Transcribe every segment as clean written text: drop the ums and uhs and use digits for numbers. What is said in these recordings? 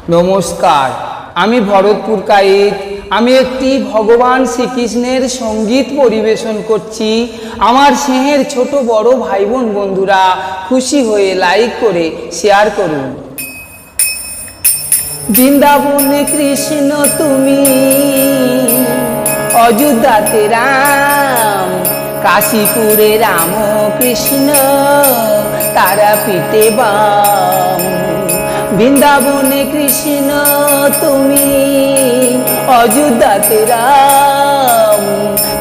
নমস্কার, আমি ভরতপুর কায়েত। আমি একটি ভগবান শ্রীকৃষ্ণের সঙ্গীত পরিবেশন করছি। আমার স্নেহের ছোট বড় ভাই বোন বন্ধুরা খুশি হয়ে লাইক করে শেয়ার করুন। বৃন্দাবনে কৃষ্ণ তুমি, অযোধ্যাতে রাম, কাশীপুরে রাম কৃষ্ণ, তারাপীঠে বাম। বৃন্দাবনে কৃষ্ণ তুমি, অযোধ্যাতে রাম,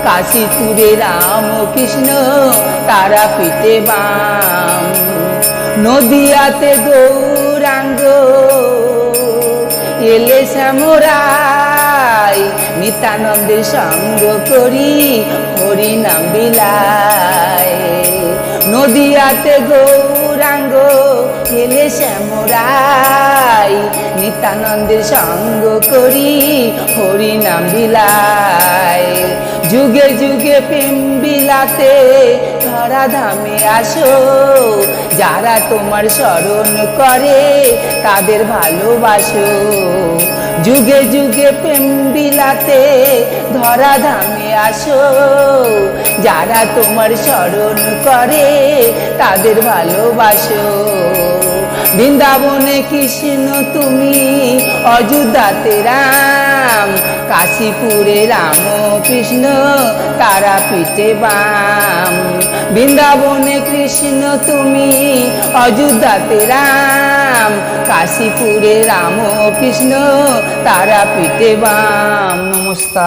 কাশীপুরে রাম কৃষ্ণ, তারাপীঠে বাম। নদিয়াতে গৌরাঙ্গ, এলে শ্যামরাই, নিত্যানন্দের সঙ্গ করি হরি নাম বিলায়। নদিয়াতে গৌরাঙ্গ, এলে শ্যামরাই, নিত্যানন্দের সঙ্গ করি হরি নাম বিলায়। যুগে যুগে প্রেম বিলাতে ধরাধামে আসো, যারা তোমার স্মরণ করে তাদের ভালোবাসো। যুগে যুগে প্রেম বিলাতে ধরাধামে আসো, যারা তোমার স্মরণ করে তাদের ভালোবাসো। বৃন্দাবনে কৃষ্ণ তুমি, অযোধ্যাতে রাম, কাশীপুরে রাম কৃষ্ণ, তারাপীঠে বাম। বৃন্দাবনে কৃষ্ণ তুমি, অযোধ্যাতে রাম, কাশীপুরে রাম কৃষ্ণ, তারাপীঠে বাম। নমস্কার।